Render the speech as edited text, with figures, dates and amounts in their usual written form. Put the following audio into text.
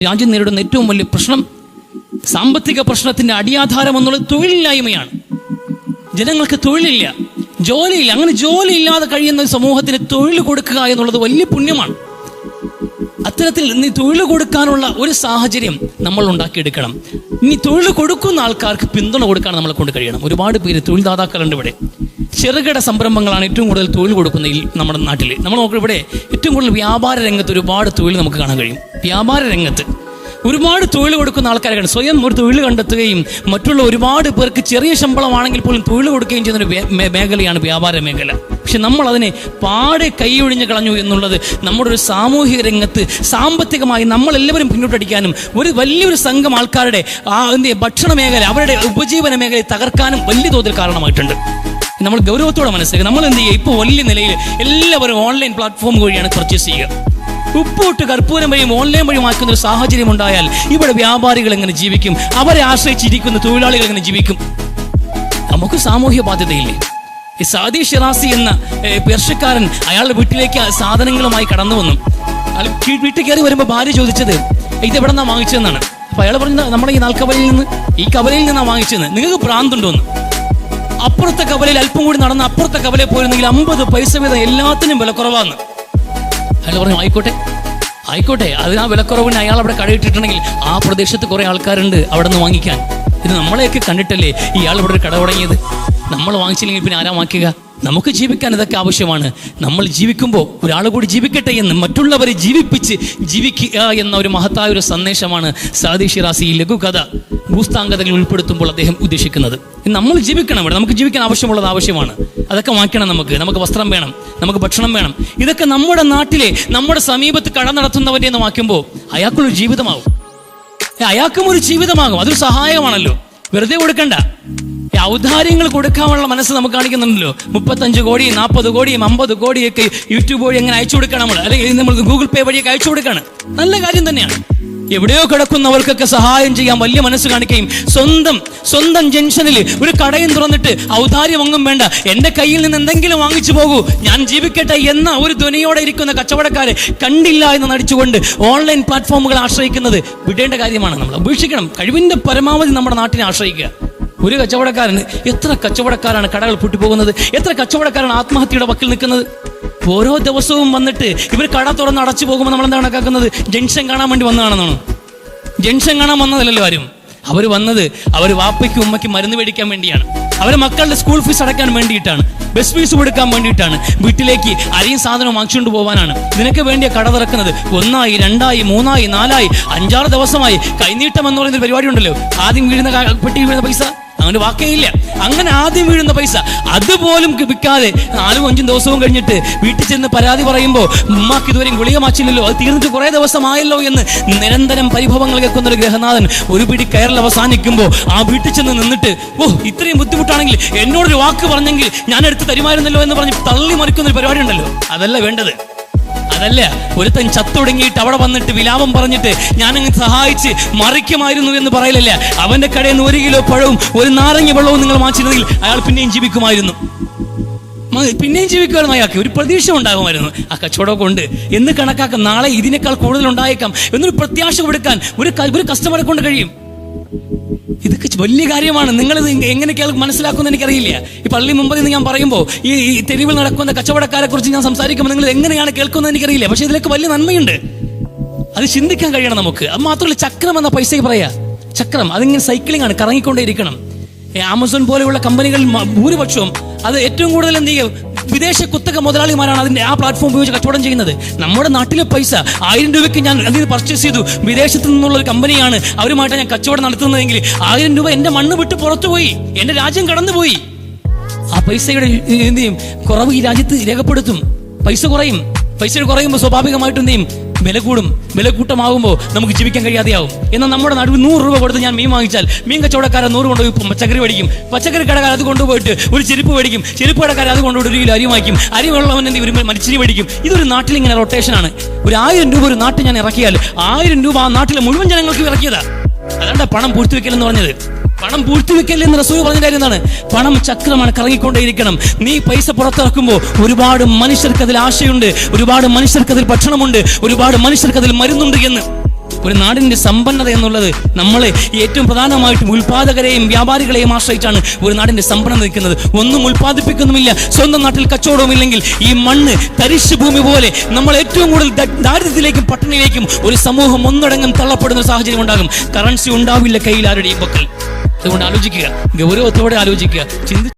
രാജ്യം നേരിടുന്ന ഏറ്റവും വലിയ പ്രശ്നം, സാമ്പത്തിക പ്രശ്നത്തിന്റെ അടിയാധാരം എന്നുള്ളത് തൊഴിലില്ലായ്മയാണ്. ജനങ്ങൾക്ക് തൊഴിലില്ല, ജോലിയില്ല. അങ്ങനെ ജോലിയില്ലാതെ കഴിയുന്ന സമൂഹത്തിന് തൊഴിൽ കൊടുക്കുക എന്നുള്ളത് വലിയ പുണ്യമാണ്. അത്തരത്തിൽ തൊഴിൽ കൊടുക്കാനുള്ള ഒരു സാഹചര്യം നമ്മൾ ഉണ്ടാക്കിയെടുക്കണം. ഇനി തൊഴിൽ കൊടുക്കുന്ന ആൾക്കാർക്ക് പിന്തുണ കൊടുക്കാൻ നമ്മളെ കൊണ്ട് കഴിയണം. ഒരുപാട് പേര് തൊഴിൽ ദാതാക്കളുണ്ട് ഇവിടെ. ചെറുകിട സംരംഭങ്ങളാണ് ഏറ്റവും കൂടുതൽ തൊഴിൽ കൊടുക്കുന്ന നമ്മുടെ നാട്ടിൽ. നമ്മൾ നോക്കുക, ഇവിടെ ഏറ്റവും കൂടുതൽ വ്യാപാര രംഗത്ത് ഒരുപാട് തൊഴിൽ നമുക്ക് കാണാൻ കഴിയും. വ്യാപാര രംഗത്ത് ഒരുപാട് തൊഴിൽ കൊടുക്കുന്ന ആൾക്കാരാണ്. സ്വയം ഒരു തൊഴിൽ കണ്ടെത്തുകയും മറ്റുള്ള ഒരുപാട് പേർക്ക് ചെറിയ ശമ്പളമാണെങ്കിൽ പോലും തൊഴിൽ കൊടുക്കുകയും ചെയ്യുന്ന ഒരു മേഖലയാണ് വ്യാപാര മേഖല. പക്ഷെ നമ്മൾ അതിനെ പാടെ കൈയൊഴിഞ്ഞ് കളഞ്ഞു എന്നുള്ളത് നമ്മുടെ ഒരു സാമൂഹിക രംഗത്ത് സാമ്പത്തികമായി നമ്മളെല്ലാവരും പിന്നോട്ടടിക്കാനും ഒരു വലിയൊരു സംഘം ആൾക്കാരുടെ ഭക്ഷണ മേഖല, അവരുടെ ഉപജീവന മേഖലയെ തകർക്കാനും വലിയ തോതിൽ കാരണമായിട്ടുണ്ട്. നമ്മൾ ഗൗരവത്തോടെ മനസ്സിലാക്കുക. നമ്മൾ എന്ത് ചെയ്യുക, ഇപ്പോൾ വലിയ നിലയിൽ എല്ലാവരും ഓൺലൈൻ പ്ലാറ്റ്ഫോം വഴിയാണ് പർച്ചേസ് ചെയ്യുക. ഉപ്പൂട്ട് കർപ്പൂരം വഴിയും ഓൺലൈൻ വഴി മാറ്റുന്ന ഒരു സാഹചര്യം ഉണ്ടായാൽ ഇവിടെ വ്യാപാരികൾ എങ്ങനെ ജീവിക്കും? അവരെ ആശ്രയിച്ചിരിക്കുന്ന തൊഴിലാളികൾ എങ്ങനെ ജീവിക്കും? നമുക്ക് സാമൂഹ്യ ബാധ്യതയില്ലേ? ഈ സാദി ഷിറാസി എന്ന പേർഷ്യക്കാരൻ അയാളുടെ വീട്ടിലേക്ക് സാധനങ്ങളുമായി കടന്നു വന്നു. വീട്ടിൽ കയറി വരുമ്പോൾ ഭാര്യ ചോദിച്ചത് ഇത് എവിടെ നിന്നാണ് വാങ്ങിച്ചതെന്നാണ്. അപ്പൊ അയാൾ പറഞ്ഞത് നമ്മുടെ ഈ നാൽക്കവലയിൽ നിന്ന്, ഈ കവലയിൽ നിന്നാണ് വാങ്ങിച്ചതെന്ന്. നിങ്ങൾക്ക് ഭ്രാന്തുണ്ടോന്ന്? അപ്പുറത്തെ കവലയിൽ അല്പം കൂടി നടന്ന് അപ്പുറത്തെ കവലയിൽ പോയിരുന്നെങ്കിൽ 50 പൈസ വീതം എല്ലാത്തിനും വിലക്കുറവാന്ന്. അയാൾ പറഞ്ഞു ആയിക്കോട്ടെ, അതിന് ആ വിലക്കുറവിന് അയാൾ അവിടെ കടയിട്ടിട്ടുണ്ടെങ്കിൽ ആ പ്രദേശത്ത് കുറെ ആൾക്കാരുണ്ട് അവിടെ നിന്ന് വാങ്ങിക്കാൻ. ഇത് നമ്മളെയൊക്കെ കണ്ടിട്ടല്ലേ ഇയാൾ ഇവിടെ ഒരു കട തുടങ്ങിയത്. നമ്മൾ വാങ്ങിച്ചില്ലെങ്കിൽ പിന്നെ ആരാ വാങ്ങിക്കുക? നമുക്ക് ജീവിക്കാൻ ഇതൊക്കെ ആവശ്യമാണ്. നമ്മൾ ജീവിക്കുമ്പോൾ ഒരാൾ കൂടി ജീവിക്കട്ടെ എന്ന്, മറ്റുള്ളവരെ ജീവിപ്പിച്ച് ജീവിക്കുക എന്ന ഒരു മഹത്തായ ഒരു സന്ദേശമാണ് സാദി ഷിറാസി ഈ ലഘുകഥ ഭൂസ്ഥാങ്കതകൾ ഉൾപ്പെടുത്തുമ്പോൾ അദ്ദേഹം ഉദ്ദേശിക്കുന്നത്. നമ്മൾ ജീവിക്കണം, ഇവിടെ നമുക്ക് ജീവിക്കാൻ ആവശ്യമുള്ളത് ആവശ്യമാണ്. അതൊക്കെ വാങ്ങിക്കണം. നമുക്ക് വസ്ത്രം വേണം, നമുക്ക് ഭക്ഷണം വേണം. ഇതൊക്കെ നമ്മുടെ നാട്ടിലെ നമ്മുടെ സമീപത്ത് കട നടത്തുന്നവരെ എന്ന് വായിക്കുമ്പോൾ അയാൾക്കൊരു ജീവിതമാകും, അയാൾക്കും ഒരു ജീവിതമാകും. അതൊരു സഹായമാണല്ലോ. വെറുതെ കൊടുക്കണ്ട. ഔദാര്യങ്ങൾ കൊടുക്കാനുള്ള മനസ്സ് നമുക്ക് കാണിക്കുന്നുണ്ടല്ലോ. 35 കോടിയും 40 കോടിയും 50 കോടിയൊക്കെ യൂട്യൂബ് വഴി എങ്ങനെ അയച്ചു കൊടുക്കണം നമ്മൾ, അല്ലെങ്കിൽ നമ്മൾ ഗൂഗിൾ പേ വഴിയൊക്കെ അയച്ചു കൊടുക്കാണ്. നല്ല കാര്യം തന്നെയാണ്. എവിടെയോ കിടക്കുന്നവർക്കൊക്കെ സഹായം ചെയ്യാൻ വലിയ മനസ്സ് കാണിക്കുകയും സ്വന്തം ജംഗ്ഷനിൽ ഒരു കടയും തുറന്നിട്ട് ഔദാര്യം ഒന്നും വേണ്ട, എന്റെ കയ്യിൽ നിന്ന് എന്തെങ്കിലും വാങ്ങിച്ചു പോകൂ, ഞാൻ ജീവിക്കട്ടെ എന്ന ഒരു ധ്വനിയോടെ ഇരിക്കുന്ന കച്ചവടക്കാരെ കണ്ടില്ല എന്ന് നടിച്ചുകൊണ്ട് ഓൺലൈൻ പ്ലാറ്റ്ഫോമുകൾ ആശ്രയിക്കുന്നത് വിടേണ്ട കാര്യമാണ്. നമ്മൾ ഉപേക്ഷിക്കണം. കഴിവിന്റെ പരമാവധി നമ്മുടെ നാട്ടിനെ ആശ്രയിക്കുക. ഒരു കച്ചവടക്കാരന്, എത്ര കച്ചവടക്കാരാണ് കടകൾ പൂട്ടിപ്പോകുന്നത്? എത്ര കച്ചവടക്കാരാണ് ആത്മഹത്യയുടെ വക്കിൽ നിൽക്കുന്നത്? ഓരോ ദിവസവും വന്നിട്ട് ഇവർ കട തുറന്ന് അടച്ചു പോകുമ്പോൾ നമ്മൾ എന്താ കണക്കാക്കുന്നത്? ജംഗ്ഷൻ കാണാൻ വേണ്ടി വന്നതാണെന്നാണ്. ജംഗ്ഷൻ കാണാൻ വന്നതല്ലല്ലോ ആരും. അവർ വന്നത് അവർ വാപ്പയ്ക്കും ഉമ്മയ്ക്കും മരുന്ന് മേടിക്കാൻ വേണ്ടിയാണ്. അവരെ മക്കളുടെ സ്കൂൾ ഫീസ് അടയ്ക്കാൻ വേണ്ടിയിട്ടാണ്, ബസ് ഫീസ് കൊടുക്കാൻ വേണ്ടിയിട്ടാണ്, വീട്ടിലേക്ക് അരിയും സാധനവും വാങ്ങിച്ചുകൊണ്ട് പോകാനാണ്. ഇതിനൊക്കെ വേണ്ടിയ കട തുറക്കുന്നത്. 1 ആയി 2 ആയി 3 ആയി 4 ആയി 5-6 ദിവസമായി കൈനീട്ടം എന്ന് പറയുന്ന പരിപാടി ഉണ്ടല്ലോ. ആദ്യം വീഴുന്ന പെട്ടി വീഴുന്ന പൈസ അങ്ങനെ വാക്കേയില്ല. അങ്ങനെ ആദ്യം വീഴുന്ന പൈസ അതുപോലും വിൽക്കാതെ 4-5 ദിവസവും കഴിഞ്ഞിട്ട് വീട്ടിൽ ചെന്ന് പരാതി പറയുമ്പോൾ ഉമ്മാക്ക് ഇതുവരെയും ഗുളിക മാച്ചില്ലല്ലോ, അത് തീർന്നിട്ട് കുറെ ദിവസമായല്ലോ എന്ന് നിരന്തരം പരിഭവങ്ങൾ കേൾക്കുന്ന ഒരു ഗൃഹനാഥൻ ഒരു പിടി കയറിൽ അവസാനിക്കുമ്പോൾ ആ വീട്ടിൽ ചെന്ന് നിന്നിട്ട്, ഇത്രയും ബുദ്ധിമുട്ടാണെങ്കിൽ എന്നോടൊരു വാക്ക് പറഞ്ഞെങ്കിൽ ഞാൻ എടുത്ത് തരുമായിരുന്നല്ലോ എന്ന് പറഞ്ഞ് തള്ളി മറിക്കുന്ന ഒരു പരിപാടി ഉണ്ടല്ലോ. അതല്ല വേണ്ടത്. അതല്ല, ഒരുത്തൻ ചത്തൊടുങ്ങിയിട്ട് അവിടെ വന്നിട്ട് വിലാപം പറഞ്ഞിട്ട് ഞാനങ്ങ് സഹായിച്ച് മറിക്കുമായിരുന്നു എന്ന് പറയലല്ല. അവന്റെ കടയിൽ നിന്ന് 1 കിലോ പഴവും 1 നാരങ്ങ വെള്ളവും നിങ്ങൾ വാങ്ങിച്ചിരുന്നെങ്കിൽ അയാൾ പിന്നെയും ജീവിക്കുമായിരുന്നു. അയാൾക്ക് ഒരു പ്രതീക്ഷ ഉണ്ടാകുമായിരുന്നു. ആ കച്ചവടം കൊണ്ട് എന്ന് കണക്കാക്കാം, നാളെ ഇതിനേക്കാൾ കൂടുതൽ ഉണ്ടായേക്കാം എന്നൊരു പ്രത്യാശ കൊടുക്കാൻ ഒരു കസ്റ്റമറെ കൊണ്ട് കഴിയും. ഇതൊക്കെ വലിയ കാര്യമാണ്. നിങ്ങളിത് എങ്ങനെയൊക്കെയാണ് മനസ്സിലാക്കുന്നത് എനിക്കറിയില്ല. ഈ പള്ളി മുമ്പിൽ നിന്ന് ഞാൻ പറയുമ്പോൾ, ഈ തെരുവിൽ നടക്കുന്ന കച്ചവടക്കാരെ കുറിച്ച് ഞാൻ സംസാരിക്കുമ്പോൾ നിങ്ങൾ എങ്ങനെയാണ് കേൾക്കുന്നത് എനിക്കറിയില്ല. പക്ഷെ ഇതിലൊക്കെ വലിയ നന്മയുണ്ട്. അത് ചിന്തിക്കാൻ കഴിയണം നമുക്ക്. അത് മാത്രമല്ല, ചക്രം എന്ന പൈസയ്ക്ക് പറയാ, ചക്രം അതിങ്ങനെ സൈക്ലിംഗ് ആണ്, കറങ്ങിക്കൊണ്ടേ ഇരിക്കണം. ആമസോൺ പോലെയുള്ള കമ്പനികൾ ഭൂരിപക്ഷവും അത് ഏറ്റവും കൂടുതൽ എന്ത് ചെയ്യും, വിദേശ കുത്തക മുതലാളിമാരാണ് അതിന്റെ ആ പ്ലാറ്റ്ഫോം ഉപയോഗിച്ച് കച്ചവടം ചെയ്യുന്നത്. നമ്മുടെ നാട്ടിലെ പൈസ 1000 രൂപയ്ക്ക് ഞാൻ അതിന് പർച്ചേസ് ചെയ്തു, വിദേശത്ത് നിന്നുള്ള ഒരു കമ്പനിയാണ്, അവരുമായിട്ട് ഞാൻ കച്ചവടം നടത്തുന്നതെങ്കിൽ 1000 രൂപ എന്റെ മണ്ണ് വിട്ട് പുറത്തുപോയി, എന്റെ രാജ്യം കടന്നുപോയി. ആ പൈസയുടെ എന്ത് ചെയ്യും, കുറവ് ഈ രാജ്യത്ത് രേഖപ്പെടുത്തും. പൈസ കുറയുമ്പോൾ സ്വാഭാവികമായിട്ടും എന്ത് ചെയ്യും, വില കൂടും. വില കൂട്ടമാകുമ്പോൾ നമുക്ക് ജീവിക്കാൻ കഴിയാതെയാവും. എന്നാൽ നമ്മുടെ നാട്ടിൽ 100 രൂപ കൊടുത്ത് ഞാൻ മീൻ വാങ്ങിച്ചാൽ മീൻ കച്ചവടക്കാരൻ 100 കൊണ്ടുപോയി പച്ചക്കറി മേടിക്കും, പച്ചക്കറി കടക്കാർ അത് കൊണ്ടുപോയിട്ട് ഒരു ചെരുപ്പ് മേടിക്കും, ചെരുപ്പ് കടക്കാരൻ അത് കൊണ്ടുപോയിട്ട് 1 കിലോ അരി വാങ്ങിക്കും, അരി വെള്ളവൻ എന്ത് ഒരു മരിച്ചിരി മേടിക്കും. ഇതൊരു നാട്ടിൽ ഇങ്ങനെ റൊട്ടേഷനാണ്. ഒരു 1000 രൂപ ഒരു നാട്ടിൽ ഞാൻ ഇറക്കിയാൽ 1000 രൂപ ആ നാട്ടിലെ മുഴുവൻ ജനങ്ങൾക്ക് ഇറക്കിയതാ. അതാണ്ട് പണം പൂഴ്ത്തിവെക്കൽ എന്ന് പറഞ്ഞത്. പണം പൂഴ്ത്തിവെക്കൽ എന്ന് റസൂൽ പറഞ്ഞ കാര്യം എന്താണ്? പണം ചക്രമാണ്, കറങ്ങിക്കൊണ്ടേയിരിക്കണം. നീ പൈസ പുറത്തിറക്കുമ്പോൾ ഒരുപാട് മനുഷ്യർക്ക് അതിൽ ആശയുണ്ട്, ഒരുപാട് മനുഷ്യർക്ക് അതിൽ ഭക്ഷണമുണ്ട്, ഒരുപാട് മനുഷ്യർക്ക് അതിൽ മരുന്നുണ്ട് എന്ന് ഒരു നാടിന്റെ സമ്പന്നത എന്നുള്ളത് നമ്മൾ ഏറ്റവും പ്രധാനമായിട്ടും ഉൽപാദകരെയും വ്യാപാരികളെയും ആശ്രയിച്ചാണ് ഒരു നാടിന്റെ സമ്പന്നത നിൽക്കുന്നത്. ഒന്നും ഉൽപ്പാദിപ്പിക്കുന്നുമില്ല, സ്വന്തം നാട്ടിൽ കച്ചവടവുമില്ലെങ്കിൽ ഈ മണ്ണ് തരിശു ഭൂമി പോലെ നമ്മൾ ഏറ്റവും കൂടുതൽ ദാരിദ്ര്യത്തിലേക്കും പട്ടിണിയിലേക്കും ഒരു സമൂഹം ഒന്നടങ്കം തള്ളപ്പെടുന്ന സാഹചര്യം ഉണ്ടാകും. കറൻസി ഉണ്ടാവില്ല കയ്യിൽ ആരുടെയും പക്കൽ. അതുകൊണ്ട് ആലോചിക്കുക, ഗൗരവത്തോടെ ആലോചിക്കുക,